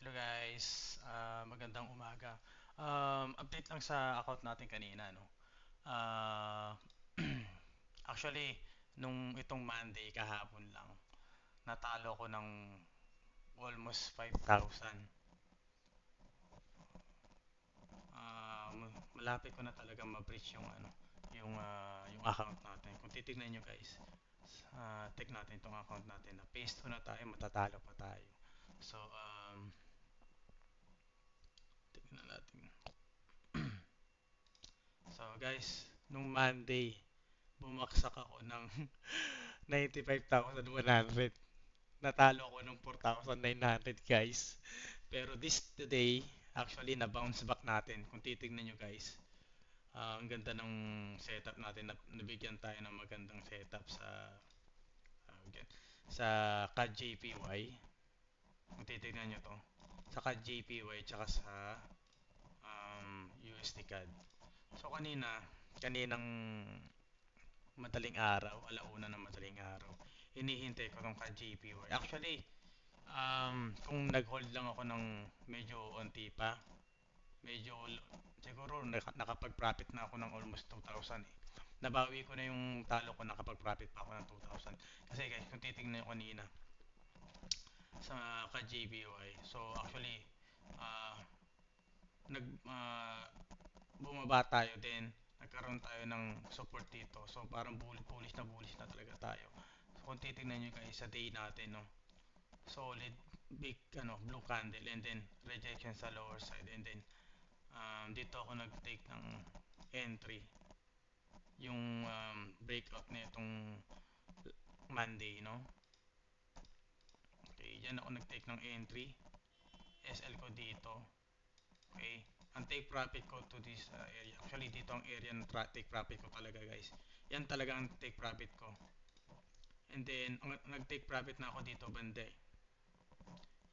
Hello guys, magandang umaga. Update lang sa account natin kanina, no? Ah, actually, nung itong Monday kahapon lang, natalo ko ng almost 5,000. Malapit ko na talaga ma-breach yung yung account natin. Kung titignan nyo guys, take natin itong account natin na paste ko na tayo, matatalo pa tayo. So, tignan natin. So guys, nung Monday, bumaksak ako ng 95,100. Natalo ako ng 4,900 guys. Pero this today, actually na-bounce back natin. Kung titignan nyo guys, ang ganda ng setup natin. Nabigyan tayo ng magandang setup sa CAD JPY. Kung titignan nyo to, sa CAD JPY tsaka sa USD CAD. So kaninang madaling araw, alauna ng madaling araw, hinihintay ko tong ka-JPY. Actually, kung nag-hold lang ako ng medyo onti pa, medyo siguro nakapag-profit na ako ng almost 2,000 eh. Nabawi ko na yung talo ko, nakapag-profit pa ako ng 2,000. Kasi guys, kung titignan nyo kanina sa ka-JPY, so actually, uh, nag, uh, bumaba tayo din, nagkaroon tayo ng support dito. So parang bullish na talaga tayo. So kung titingnan nyo guys sa day natin, no, solid big blue candle and then rejection sa lower side and then dito ako nag-take ng entry yung breakout na itong Monday, no. Okay, dyan ako nag-take ng entry, SL ko dito. Okay, ang take profit ko to this area. Actually, dito ang area ng take profit ko talaga, guys. Yan talaga ang take profit ko. And then, nag-take profit na ako dito banda.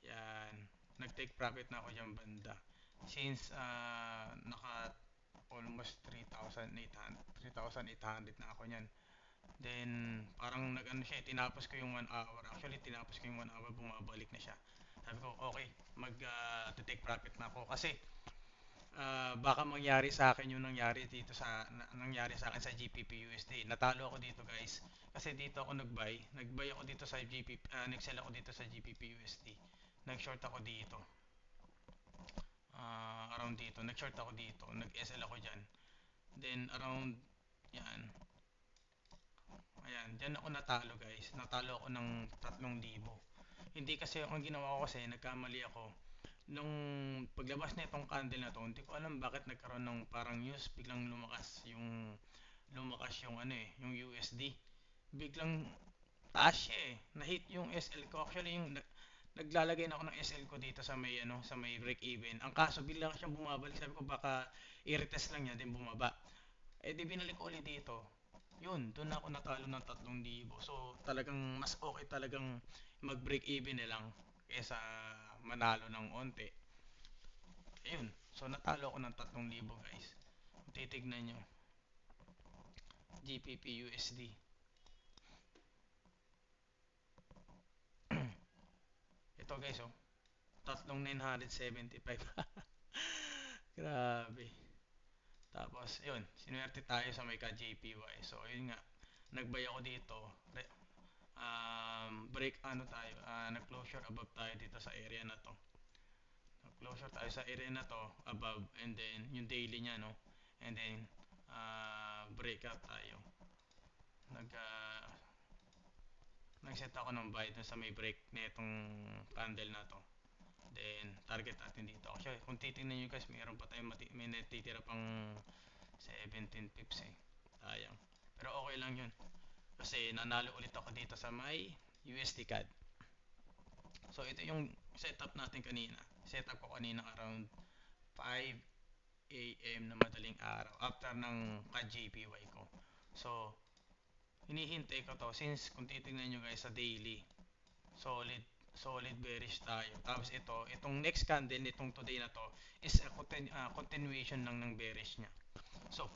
Yan. Nag-take profit na ako dyan banda. Since naka almost 3,800 na ako niyan. Then, parang nag-ano siya, tinapos ko yung 1 hour. Actually, tinapos ko yung 1 hour, bumabalik na siya. Sabi ko, okay, mag-take profit na ako. Kasi, baka mangyari sa akin yung nangyari sa akin sa GPP USD. Natalo ako dito guys. Kasi dito ako nag-buy ako dito sa GPP, nag-sell ako dito sa GPP USD. Nag-short ako dito. Around dito, nag-short ako dito, nag-SL ako diyan. Then around yan. Ayan, diyan ako natalo guys. Natalo ako ng 3,000. Hindi kasi ang ginawa ko kasi nagkamali ako nung paglabas na itong candle na to, hindi ko alam bakit nagkaroon ng parang news, biglang lumakas yung yung USD. Biglang taas siya eh. Na-hit yung SL ko. Actually yung naglalagay na ako ng SL ko dito sa may break even. Ang kaso biglang siya bumabalik. Sabi ko baka i-retest lang niya din bumaba. Eh di binalik ko ulit dito. Yun, doon ako natalo ng 3,000. So talagang mas okay talagang mag-break even na lang kaysa manalo ng onte. Ayun. So natalo ako ng 3,000 guys. Kung titignan nyo, GPP USD. Ito guys, oh. 3,975. Grabe. Tapos, yun. Sinuwerte tayo sa may ka-JPY. So, yun nga. Nagbay ako dito. Break tayo. Nag-closure above tayo dito sa area na to. Nag-closure tayo sa area na to above. And then, yung daily niya, no. And then, breakout tayo. Nag, uh, Nag-set ako ng buy dun sa may break na itong candle na to. Then, target natin dito. Actually, kung titingnan nyo guys, mayroon pa tayong may natitira pang 17 pips eh. Sayang. Pero okay lang yun. Kasi nanalo ulit ako dito sa may USD CAD. So, ito yung setup natin kanina. Setup ko kanina around 5 a.m. na madaling araw after ng CAD JPY ko. So, hinihintay ko to since kung titingnan nyo guys sa daily, solid bearish tayo. Tapos itong next candle nitong today na to is a continuation lang ng bearish niya. So,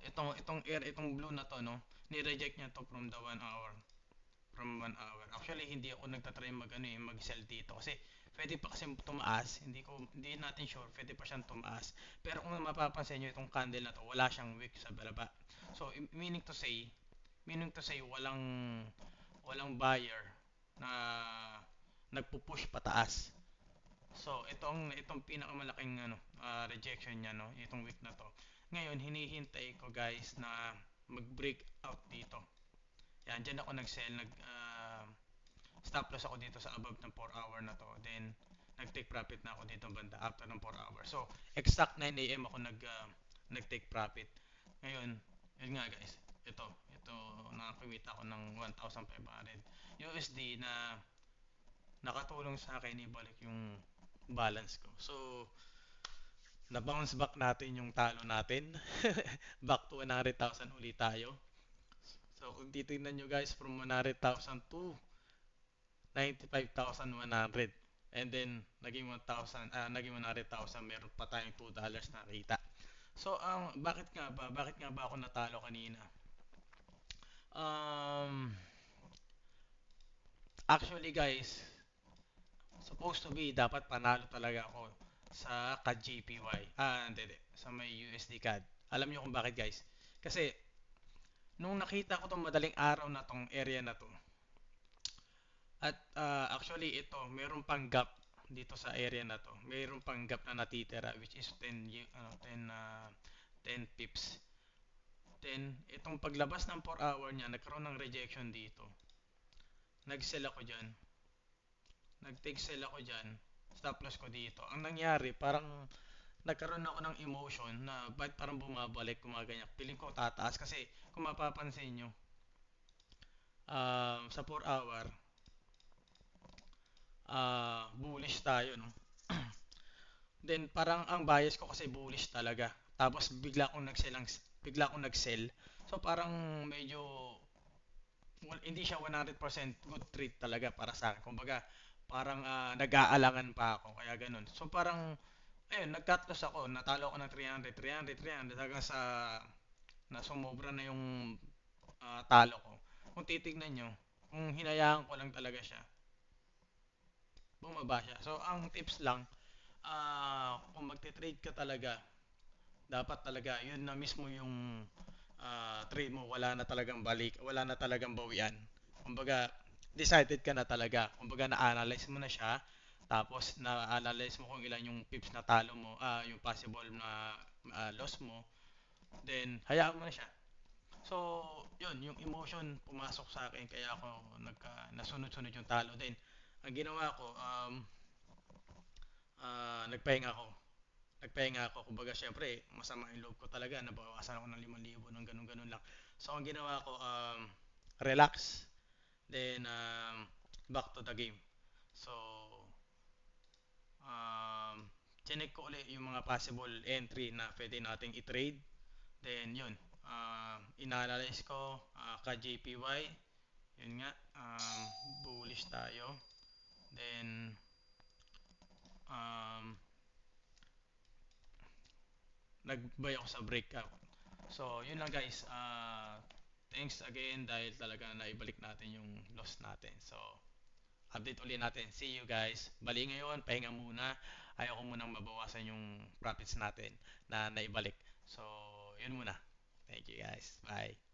itong blue na to, no, ni-reject niya to from the 1 hour. from 1 hour. Actually, hindi ako nagtatry mag-sell dito kasi pwede pa kasi tumaas. Hindi natin sure, pwede pa siyang tumaas. Pero kung mapapansin niyo itong candle na to, wala siyang wick sa baba. So, meaning to say walang buyer na nagpo-push pataas. So, itong pinakamalaking rejection niya, no, itong week na to. Ngayon, hinihintay ko guys na mag-break out dito. Yan, dyan ako nag-sell, stop loss ako dito sa above ng 4 hour na to. Then, nag-take profit na ako dito banda after ng 4 hours. So, exact 9 a.m. ako nag-take profit. Ngayon, yun nga guys, ito, nakakumita ako ng 1,500 USD na nakatulong sa akin ibalik yung balance ko. So, na-bounce back natin yung talo natin. Back to 100,000 ulit tayo. So, kung titignan nyo guys, from 100,000 to 95,100. And then, naging 100,000, meron pa tayong $2 na kita. So, bakit nga ba ako natalo kanina? Actually guys, supposed to be, dapat panalo talaga ako sa CAD JPY. Hindi. Sa may USD CAD. Alam nyo kung bakit guys? Kasi, nung nakita ko tong madaling araw na tong area na to, at actually ito, meron pang gap dito sa area na to. Meron pang gap na natitira which is 10 pips. Then, itong paglabas ng 4 hour niya, nagkaroon ng rejection dito. Nag-sell ako dyan. Nag-take sell ako dyan. Stop loss ko dito. Ang nangyari, parang nagkaroon ako ng emotion na bakit parang bumabalik, kumaganyak. Piling ko tataas kasi kung mapapansin nyo, sa 4 hour, bullish tayo, no? Then parang ang bias ko kasi bullish talaga. Tapos bigla akong nag-sell. So parang medyo hindi siya 100% good trade talaga para sa akin. Kumbaga, parang nag-aalangan pa ako kaya ganun. So parang ayun, nag-cut loss ako, natalo ako ng 300 hanggang sa sumobra na yung talo ko. Kung titignan nyo, kung hinayaan ko lang talaga siya, bumaba siya. So ang tips lang, kung magte-trade ka talaga, dapat talaga yun na mismo yung trade mo, wala na talagang bawian. Kumbaga, decided ka na talaga. Kumbaga, na-analyze mo na siya. Tapos, na-analyze mo kung ilan yung pips na talo mo, yung possible na loss mo. Then, hayaan mo na siya. So, yun, yung emotion pumasok sa akin, kaya ako nasunod-sunod yung talo. Then, ang ginawa ko, nagpahinga ako. Kumbaga, syempre, masama yung loob ko talaga. Nabawasan ako ng 5,000 ng ganun-ganun lang. So, ang ginawa ko, relax. Then, back to the game. So, chinek ko ulit yung mga possible entry na pwede nating i-trade. Then, yun. Inanalyze ko, ka-JPY. Yun nga, bullish tayo. Then, nag-buy ako sa breakout. So, yun lang guys. Thanks again dahil talaga naibalik natin yung loss natin. So, update ulit natin. See you guys. Bali ngayon, pahinga muna. Ayoko munang mabawasan yung profits natin na naibalik. So, yun muna. Thank you guys. Bye.